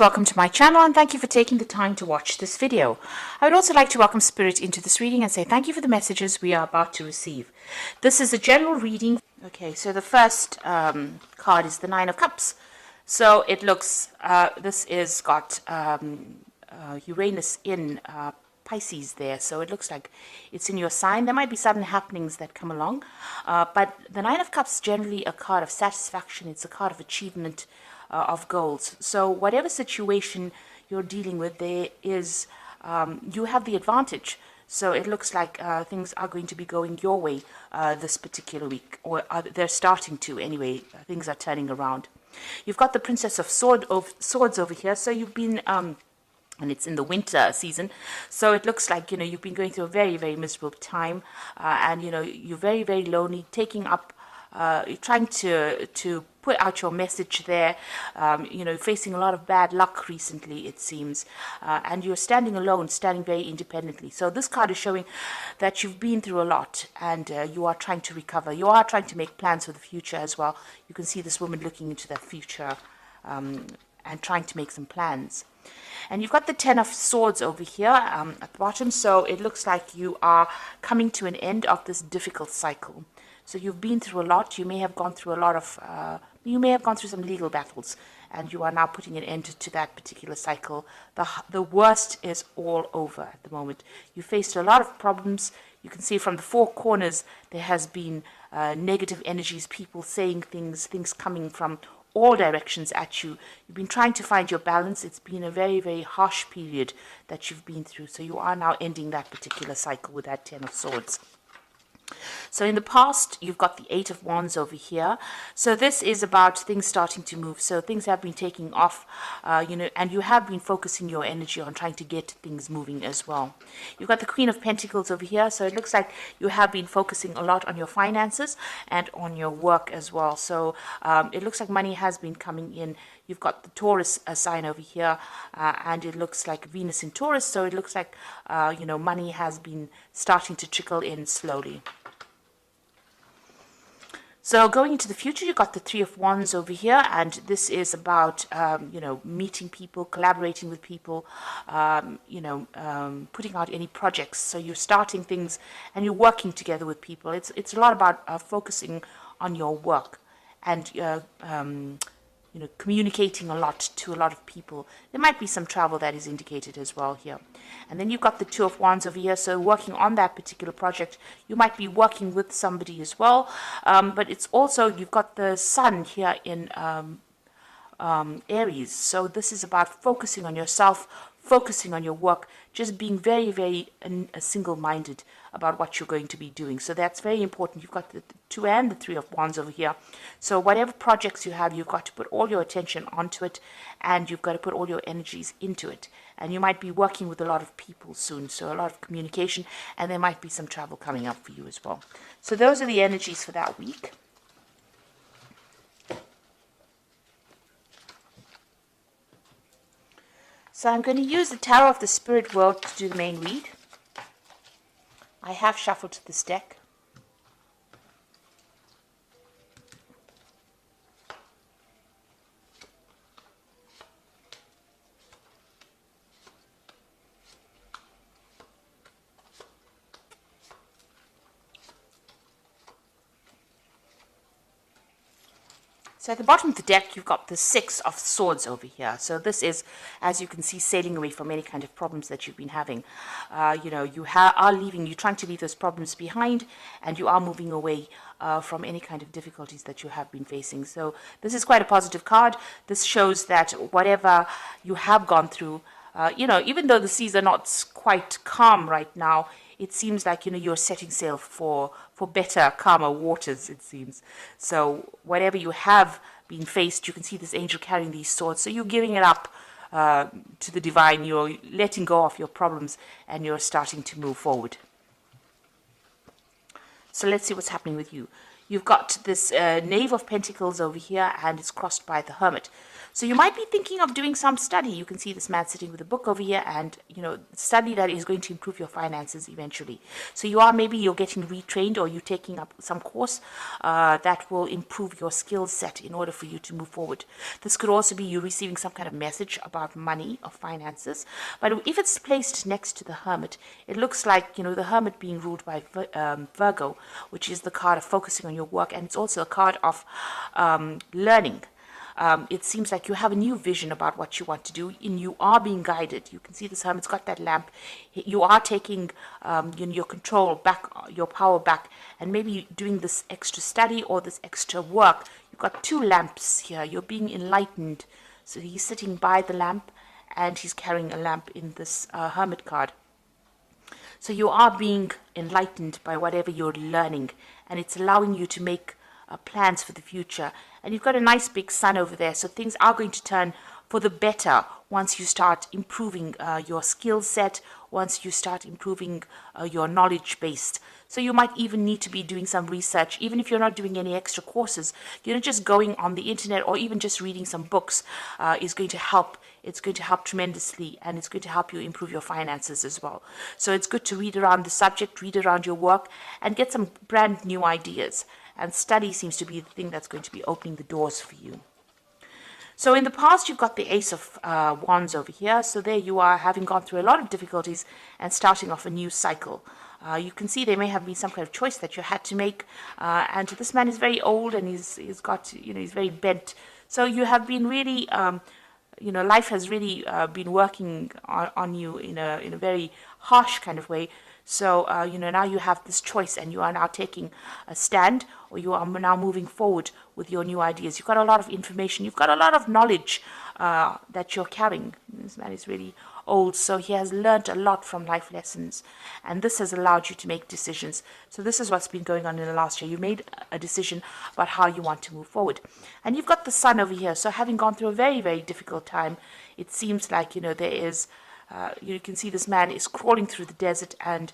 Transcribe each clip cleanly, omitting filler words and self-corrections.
Welcome to my channel and thank you for taking the time to watch this video. I would also like to welcome Spirit into this reading and say thank you for the messages we are about to receive. This is a general reading. Okay, so the first card is the Nine of Cups. So it looks, this is got Uranus in Pisces there, so it looks like it's in your sign. There might be sudden happenings that come along, but the Nine of Cups is generally a card of satisfaction. It's a card of achievement, of goals. So whatever situation you're dealing with, there is you have the advantage. So it looks like things are going to be going your way this particular week, or they're starting to anyway. Things are turning around. You've got the Princess of Swords over here. So you've been and it's in the winter season, so it looks like you've been going through a very, very miserable time, and you're very, very lonely, taking up you're trying to put out your message there, facing a lot of bad luck recently, it seems, and you're standing alone, standing very independently. So this card is showing that you've been through a lot, and you are trying to recover. You are trying to make plans for the future as well. You can see this woman looking into that future and trying to make some plans. And you've got the Ten of Swords over here at the bottom, so it looks like you are coming to an end of this difficult cycle. So you've been through a lot. You may have gone through a lot of, you may have gone through some legal battles, and you are now putting an end to that particular cycle. The worst is all over at the moment. You faced a lot of problems. You can see from the four corners there has been negative energies, people saying things coming from all directions at you. You've been trying to find your balance. It's been a very, very harsh period that you've been through. So you are now ending that particular cycle with that Ten of Swords. So in the past, you've got the Eight of Wands over here. So this is about things starting to move. So things have been taking off, and you have been focusing your energy on trying to get things moving as well. You've got the Queen of Pentacles over here. So it looks like you have been focusing a lot on your finances and on your work as well. So it looks like money has been coming in. You've got the Taurus sign over here, and it looks like Venus in Taurus. So it looks like, money has been starting to trickle in slowly. So going into the future, you've got the Three of Wands over here, and this is about, meeting people, collaborating with people, putting out any projects. So you're starting things and you're working together with people. It's a lot about focusing on your work and communicating a lot to a lot of people. There might be some travel that is indicated as well here. And then you've got the Two of Wands over here. So working on that particular project, you might be working with somebody as well. But it's also, you've got the Sun here in Aries. So this is about focusing on yourself, focusing on your work, just being very, very single-minded about what you're going to be doing. So that's very important. You've got the Two and the Three of Wands over here. So whatever projects you have, you've got to put all your attention onto it, and you've got to put all your energies into it. And you might be working with a lot of people soon, so a lot of communication, and there might be some travel coming up for you as well. So those are the energies for that week. So I'm going to use the Tarot of the Spirit World to do the main read. I have shuffled this deck. So at the bottom of the deck, you've got the Six of Swords over here. So this is, as you can see, sailing away from any kind of problems that you've been having. You are leaving, you're trying to leave those problems behind, and you are moving away from any kind of difficulties that you have been facing. So this is quite a positive card. This shows that whatever you have gone through, even though the seas are not quite calm right now, it seems like, you're setting sail for better, calmer waters, it seems. So whatever you have been faced, you can see this angel carrying these swords. So you're giving it up to the divine. You're letting go of your problems, and you're starting to move forward. So let's see what's happening with you. You've got this Knave of Pentacles over here, and it's crossed by the Hermit. So you might be thinking of doing some study. You can see this man sitting with a book over here, and study that is going to improve your finances eventually. So you're getting retrained, or you're taking up some course that will improve your skill set in order for you to move forward. This could also be you receiving some kind of message about money or finances. But if it's placed next to the Hermit, it looks like the Hermit being ruled by Virgo, which is the card of focusing on your work, and it's also a card of learning. It seems like you have a new vision about what you want to do, and you are being guided. You can see this Hermit's got that lamp. You are taking your control back, your power back, and maybe doing this extra study or this extra work. You've got two lamps here. You're being enlightened. So he's sitting by the lamp, and he's carrying a lamp in this Hermit card. So you are being enlightened by whatever you're learning, and it's allowing you to make plans for the future. And you've got a nice big sun over there, so things are going to turn for the better once you start improving your skill set, once you start improving your knowledge base. So you might even need to be doing some research, even if you're not doing any extra courses. Just going on the internet or even just reading some books is going to help. It's going to help tremendously, and it's going to help you improve your finances as well. So it's good to read around the subject, read around your work, and get some brand new ideas. And study seems to be the thing that's going to be opening the doors for you. So in the past, you've got the Ace of Wands over here. So there you are, having gone through a lot of difficulties and starting off a new cycle. You can see there may have been some kind of choice that you had to make. And this man is very old, and he's very bent. So you have been really, life has really been working on you in a very harsh kind of way. So, now you have this choice, and you are now taking a stand, or you are now moving forward with your new ideas. You've got a lot of information. You've got a lot of knowledge that you're carrying. This man is really old, so he has learned a lot from life lessons, and this has allowed you to make decisions. So this is what's been going on in the last year. You made a decision about how you want to move forward. And you've got the sun over here. So having gone through a very, very difficult time, it seems like, there is... you can see this man is crawling through the desert and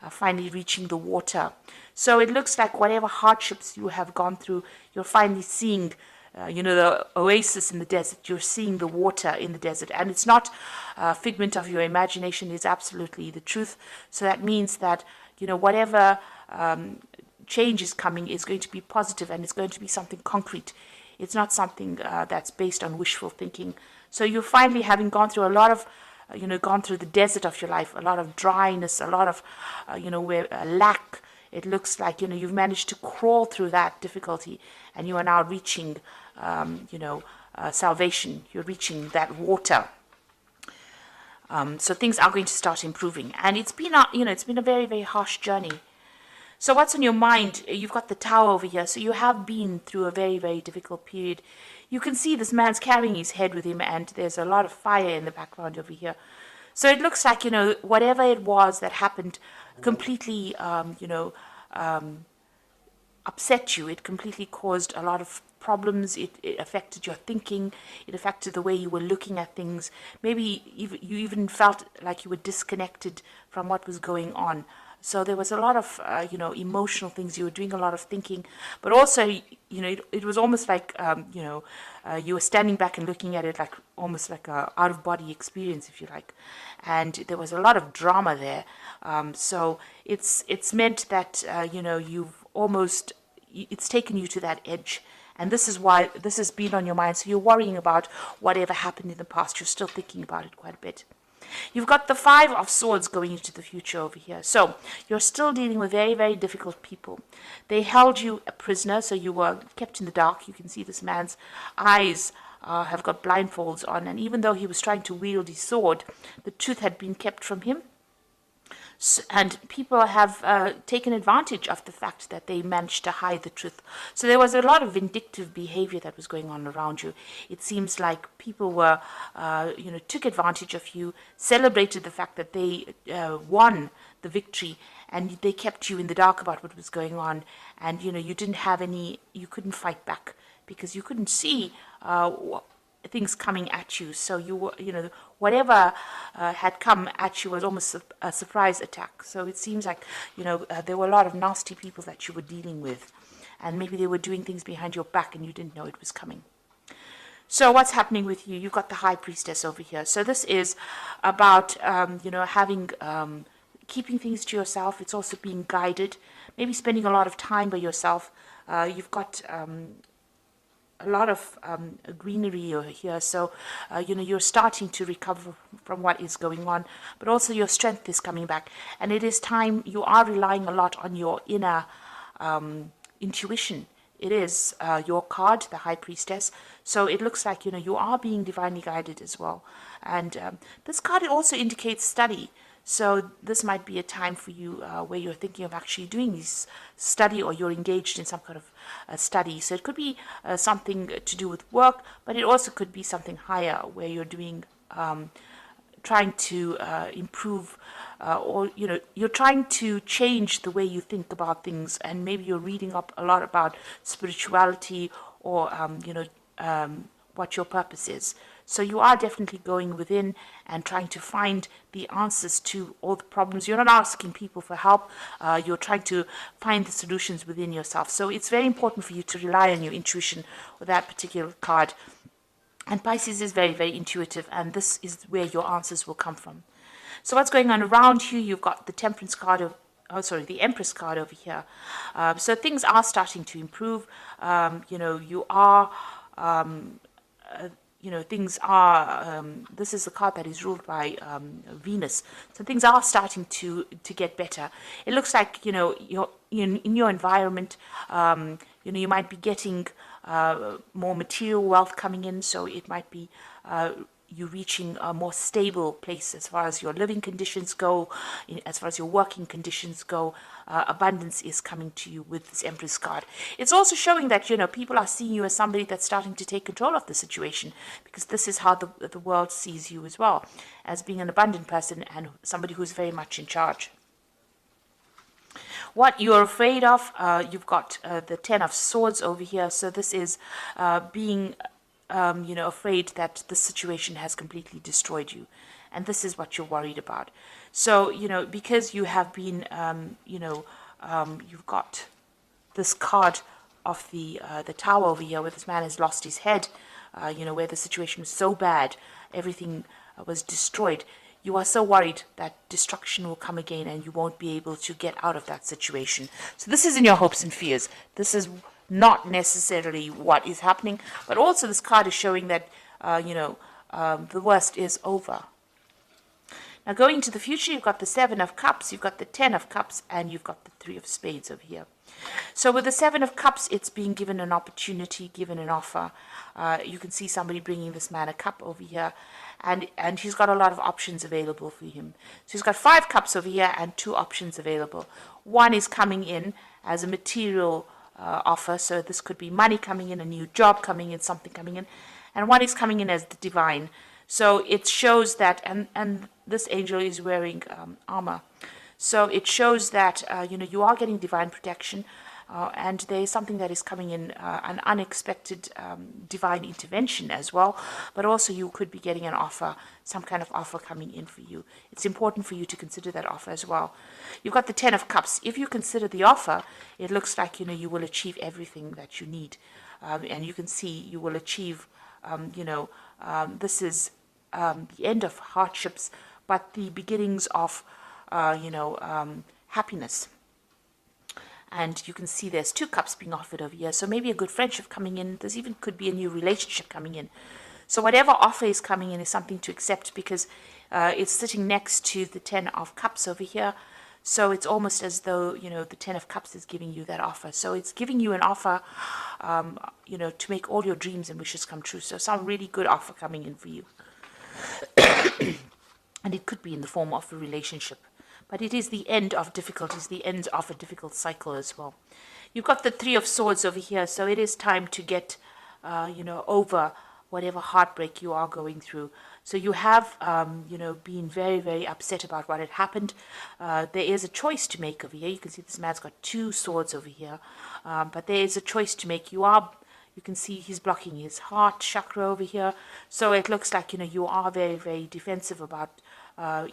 finally reaching the water. So it looks like whatever hardships you have gone through, you're finally seeing, the oasis in the desert. You're seeing the water in the desert. And it's not a figment of your imagination. It's absolutely the truth. So that means that, whatever change is coming is going to be positive, and it's going to be something concrete. It's not something that's based on wishful thinking. So you're finally, having gone through a lot of gone through the desert of your life, a lot of dryness, a lot of, where lack. It looks like, you've managed to crawl through that difficulty, and you are now reaching, salvation. You're reaching that water. So things are going to start improving, and it's been a very, very harsh journey. So what's on your mind? You've got the Tower over here. So you have been through a very, very difficult period. You can see this man's carrying his head with him, and there's a lot of fire in the background over here. So it looks like, whatever it was that happened completely, upset you. It completely caused a lot of problems. It affected your thinking. It affected the way you were looking at things. Maybe you even felt like you were disconnected from what was going on. So there was a lot of, emotional things. You were doing a lot of thinking, but also, it was almost like, you were standing back and looking at it like almost like a out-of-body experience, if you like. And there was a lot of drama there. So it's meant that, it's taken you to that edge. And this is why this has been on your mind. So you're worrying about whatever happened in the past. You're still thinking about it quite a bit. You've got the Five of Swords going into the future over here. So you're still dealing with very, very difficult people. They held you a prisoner, so you were kept in the dark. You can see this man's eyes have got blindfolds on. And even though he was trying to wield his sword, the truth had been kept from him. And people have taken advantage of the fact that they managed to hide the truth. So there was a lot of vindictive behavior that was going on around you. It seems like people were, took advantage of you, celebrated the fact that they won the victory, and they kept you in the dark about what was going on. And, you couldn't fight back because you couldn't see things coming at you. So you were, whatever had come at you was almost a surprise attack. So it seems like, there were a lot of nasty people that you were dealing with, and maybe they were doing things behind your back and you didn't know it was coming. So what's happening with you? You've got the High Priestess over here. So this is about, having, keeping things to yourself. It's also being guided, maybe spending a lot of time by yourself. You've got a lot of greenery over here, so you're starting to recover from what is going on, but also your strength is coming back, and it is time. You are relying a lot on your inner intuition. It is your card, the High Priestess, so it looks like you are being divinely guided as well. And this card, it also indicates study. So this might be a time for you where you're thinking of actually doing this study, or you're engaged in some kind of study. So it could be something to do with work, but it also could be something higher where you're doing, trying to improve, or you're trying to change the way you think about things, and maybe you're reading up a lot about spirituality, or what your purpose is. So you are definitely going within and trying to find the answers to all the problems. You're not asking people for help. You're trying to find the solutions within yourself. So it's very important for you to rely on your intuition with that particular card. And Pisces is very, very intuitive, and this is where your answers will come from. So what's going on around you? You've got the Temperance card the Empress card over here. So things are starting to improve. You are... things are, this is the card that is ruled by Venus. So things are starting to get better. It looks like, you're in your environment, you might be getting more material wealth coming in. So it might be you reaching a more stable place as far as your living conditions go, as far as your working conditions go. Abundance is coming to you with this Empress card. It's also showing that, people are seeing you as somebody that's starting to take control of the situation, because this is how the world sees you as well, as being an abundant person and somebody who's very much in charge. What you're afraid of, you've got the Ten of Swords over here. So this is being afraid that the situation has completely destroyed you, and this is what you're worried about. So because you have been you've got this card of the Tower over here, where this man has lost his head, where the situation was so bad, everything was destroyed. You are so worried that destruction will come again and you won't be able to get out of that situation. So this is in your hopes and fears. This is not necessarily what is happening, but also this card is showing that the worst is over. Now going to the future, you've got the Seven of Cups, you've got the Ten of Cups, and you've got the Three of Spades over here. So with the Seven of Cups, it's being given an opportunity, given an offer. You can see somebody bringing this man a cup over here, and he's got a lot of options available for him. So he's got 5 cups over here and 2 options available. One is coming in as a material offer, so this could be money coming in, a new job coming in, something coming in, and one is coming in as the divine. So it shows that, and this angel is wearing armor, so it shows that you are getting divine protection, and there is something that is coming in, an unexpected divine intervention as well, but also you could be getting an offer, some kind of offer coming in for you. It's important for you to consider that offer as well. You've got the Ten of Cups. If you consider the offer, it looks like you will achieve everything that you need, and you can see you will achieve this is the end of hardships, but the beginnings of happiness. And you can see there's 2 cups being offered over here. So maybe a good friendship coming in. There's even could be a new relationship coming in. So whatever offer is coming in is something to accept, because it's sitting next to the Ten of Cups over here. So it's almost as though, the Ten of Cups is giving you that offer. So it's giving you an offer, to make all your dreams and wishes come true. So some really good offer coming in for you. And it could be in the form of a relationship. But it is the end of difficulties, the end of a difficult cycle as well. You've got the Three of Swords over here. So it is time to get, over whatever heartbreak you are going through. So you have, been very, very upset about what had happened. There is a choice to make over here. You can see this man's got 2 swords over here. But there is a choice to make. You are, You can see he's blocking his heart chakra over here. So it looks like, you are very, very defensive about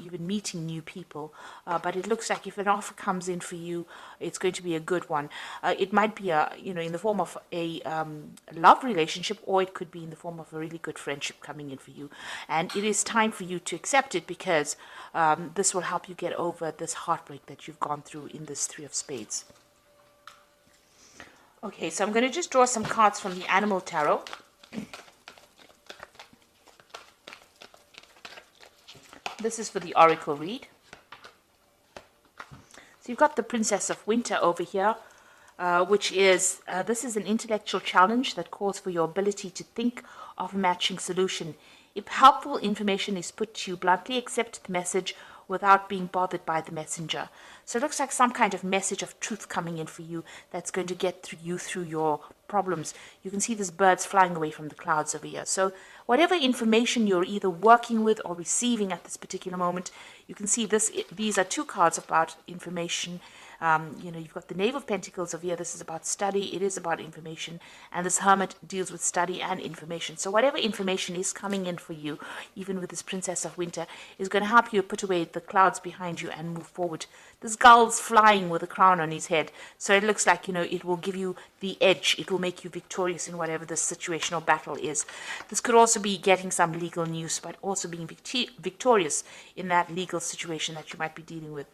even meeting new people. But it looks like if an offer comes in for you, it's going to be a good one. It might be in the form of a love relationship, or it could be in the form of a really good friendship coming in for you. And it is time for you to accept it, because this will help you get over this heartbreak that you've gone through in this Three of Spades. Okay, so I'm going to just draw some cards from the Animal Tarot. This is for the Oracle read. So you've got the Princess of Winter over here, which is, this is an intellectual challenge that calls for your ability to think of a matching solution. If helpful information is put to you bluntly, accept the message without being bothered by the messenger. So it looks like some kind of message of truth coming in for you that's going to get through your problems. You can see these birds flying away from the clouds over here. So whatever information you're either working with or receiving at this particular moment, you can see these are two cards about information. You've got the Knave of Pentacles over here. This is about study. It is about information. And this Hermit deals with study and information. So whatever information is coming in for you, even with this Princess of Winter, is going to help you put away the clouds behind you and move forward. This gull's flying with a crown on his head. So it looks like, it will give you the edge. It will make you victorious in whatever the situation or battle is. This could also be getting some legal news, but also being victorious in that legal situation that you might be dealing with.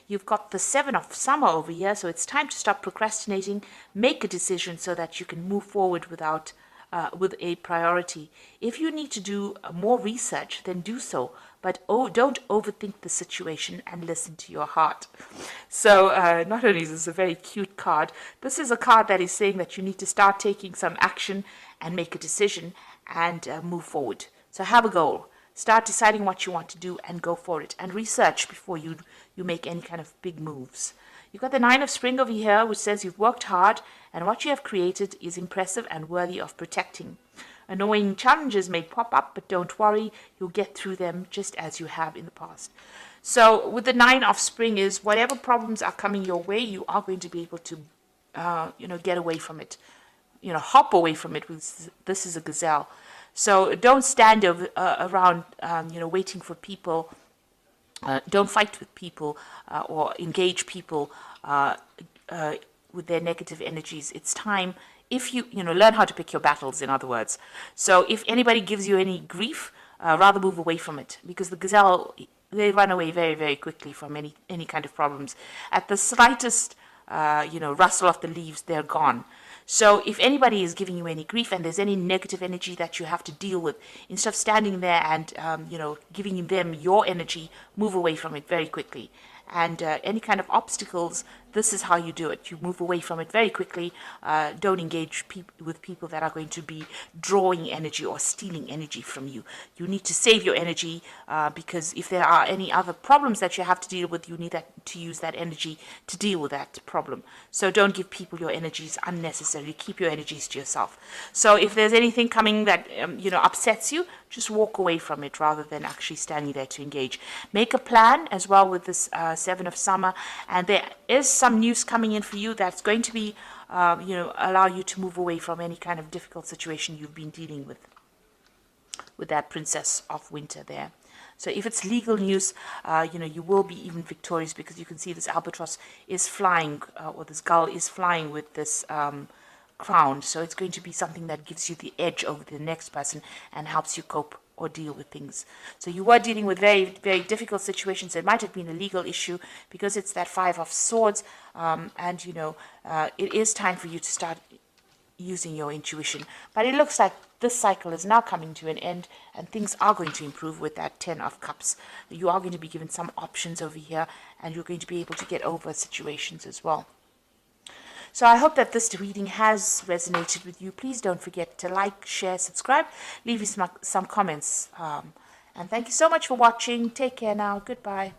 You've got the Seven of Summer over here, so it's time to stop procrastinating, make a decision so that you can move forward with a priority. If you need to do more research, then do so, but don't overthink the situation and listen to your heart. So not only is this a very cute card, this is a card that is saying that you need to start taking some action and make a decision and move forward. So have a goal. Start deciding what you want to do and go for it, and research before you make any kind of big moves. You've got the Nine of Spring over here, which says you've worked hard and what you have created is impressive and worthy of protecting. Annoying challenges may pop up, but don't worry, you'll get through them just as you have in the past. So with the Nine of Spring is whatever problems are coming your way, you are going to be able to get away from it, hop away from it. This is a gazelle. So don't stand around, waiting for people. Don't fight with people or engage people with their negative energies. It's time, if you learn how to pick your battles, in other words. So if anybody gives you any grief, rather move away from it, because the gazelle, they run away very, very quickly from any kind of problems. At the slightest, rustle of the leaves, they're gone. So if anybody is giving you any grief and there's any negative energy that you have to deal with, instead of standing there and, giving them your energy, move away from it very quickly. And any kind of obstacles, this is how you do it. You move away from it very quickly. Don't engage with people that are going to be drawing energy or stealing energy from you. You need to save your energy because if there are any other problems that you have to deal with, you need to use that energy to deal with that problem. So don't give people your energies unnecessarily. Keep your energies to yourself. So if there's anything coming that upsets you, just walk away from it rather than actually standing there to engage. Make a plan as well with this Seven of Summer, and there is some news coming in for you that's going to be, allow you to move away from any kind of difficult situation you've been dealing with that Princess of Winter there. So if it's legal news, you will be even victorious, because you can see this albatross is flying, or this gull is flying with this crown. So it's going to be something that gives you the edge over the next person and helps you cope or deal with things. So you were dealing with very, very difficult situations. It might have been a legal issue because it's that Five of Swords, and it is time for you to start using your intuition. But it looks like this cycle is now coming to an end and things are going to improve with that Ten of Cups. You are going to be given some options over here, and you're going to be able to get over situations as well. So I hope that this reading has resonated with you. Please don't forget to like, share, subscribe, leave me some comments. And thank you so much for watching. Take care now. Goodbye.